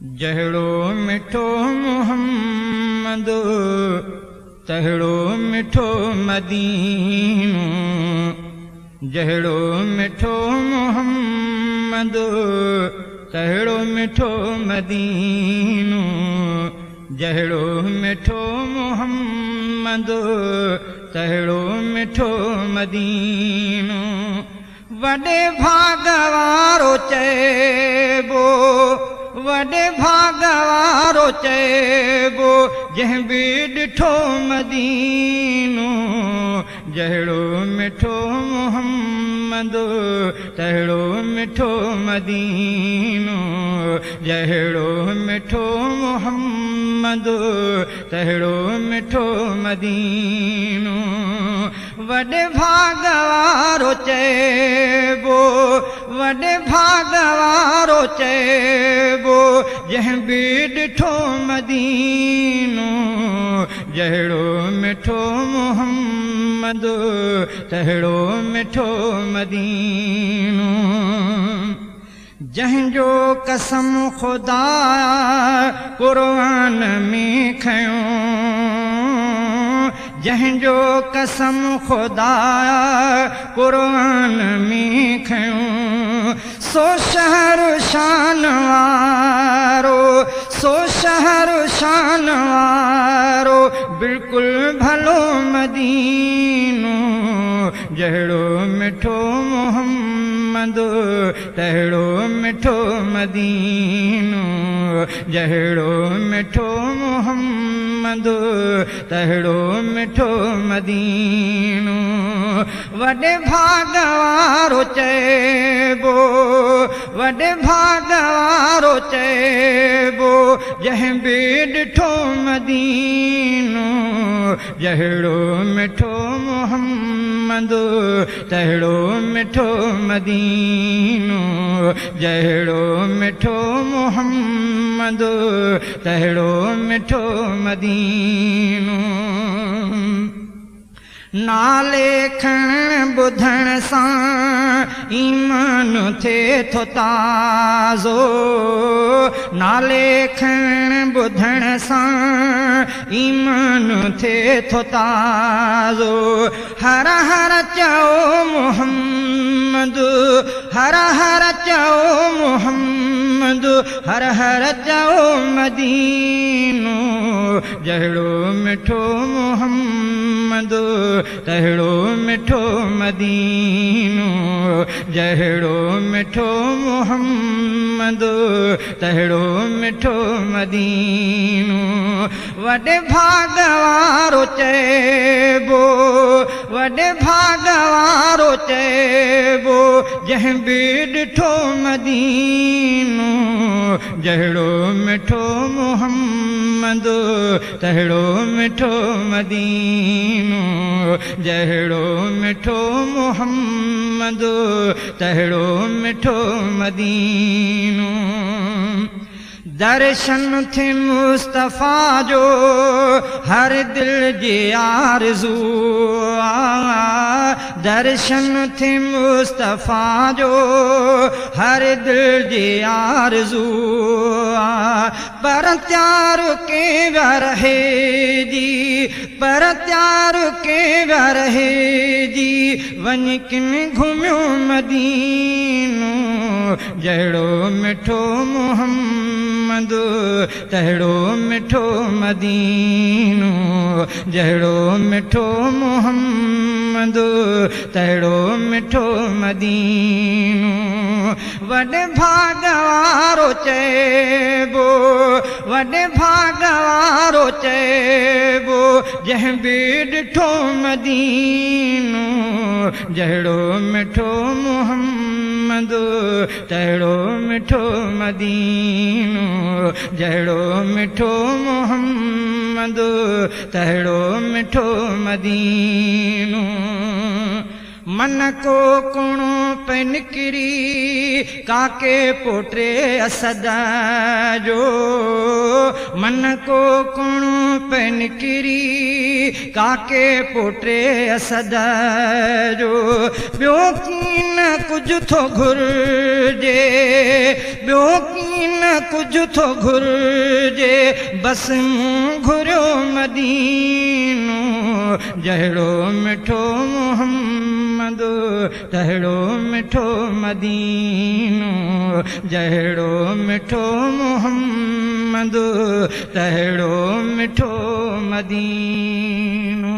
जहिड़ो मिठो मुहम्मद तहिड़ो मिठो मदीनो। जहिड़ो मिठो मुहम्मद तहिड़ो मिठो मदीनो। जहिड़ो मिठो मुहम्मद तहिड़ो मिठो मदीनो। वॾे भाग वारो चइबो, वॾे भाग वारो चइबो जंहिं बि ॾिठो मदीनो। जहिड़ो मिठो मुहम्मद तहिड़ो मिठो मदीनो। जहिड़ो मिठो मुहम्मद तहिड़ो मिठो मदीनो। वॾे भाग वारो चइबो, वॾे भाग वारो चइबो जंहिं बि ॾिठो मदीनो। जहिड़ो मिठो मुहम्मद तहिड़ो मिठो मदीनो। जंहिंजो कसम ख़ुदा क़ुरान में खयो, जंहिंजो कसम ख़ुदा क़ुरान में खयो। सो शहर शान वारो, सो शहर शान वारो बिल्कुलु भलो मदीनो। जहिड़ो मिठो मुहम्मद तहिड़ो मिठो मदीनो। जहिड़ो मिठो मुहम्मद तहिड़ो मिठो मदीनो। वॾे भाग वारो चइबो, वॾे भाग वारो चइबो जंहिं बि ॾिठो मदीनो। जहिड़ो मिठो मुहम्मद तहिड़ो मिठो मदीनो। जहिड़ो मिठो मुहम्मद तहिड़ो मिठो मदीनो। नाले खण ॿुधण सां ईमान थिए थो ताज़ो। नाले खण ॿुधण सां ईमान थिए थो ताज़ो। हर हर चओ मुहम्मद, हर हर चओ मुहम्मद, हर हर चओ मदीनो। जहिड़ो मिठो मुहम्मद तहिड़ो मिठो मदीनो। जहिड़ो मिठो मुहम्मद तहिड़ो मिठो मदीनो। वॾे भाग वारो चइबो, वॾे भाग वारो चइबो जंहिं बि ॾिठो मदीनो। जहिड़ो मिठो मुहम्मद तहिड़ो मिठो मदीनो। जहिड़ो मिठो मुहम्मद तहिड़ो मिठो मदीनो। दर्शन थे मुस्तफ़ा जो हर दिल जी आरज़ू। दर्शन थे मुस्तफ़ा जो हर दिल जी आरज़ू। पर त्यार के रहे जी, पर त्यार के रहे जी वञ किन घुमियो मदीनो। जहिड़ो मिठो मुहम्मद तहिड़ो मिठो मदीनो। जहिड़ो मिठो मुहम्मद तहिड़ो मिठो मदीनो। वॾे भाग वारो चइबो, वॾे भाग वारो चइबो जंहिं बि ॾिठो मदीनो। जहिड़ो मिठो मुहम्मद तहिड़ो मिठो मदीनो। जहिड़ो मिठो मुहम्मद तहिड़ो मिठो मदीनो। मन को कुणो पे निकिरी काके पोटे असद जो। मन को कुणो पे निकिरी काके पोटे असद जो। ॿियो कीन कुझु थो घुरिजे, ॿियो कीन न कुछ थो घुर्जे बस मूं घुरियो मदीनो जहिड़ो मिठो मोहम्मद तहिड़ो मिठो मदीनो जहिड़ो मिठो मोहम्मद तहिड़ो मिठो मदीनो।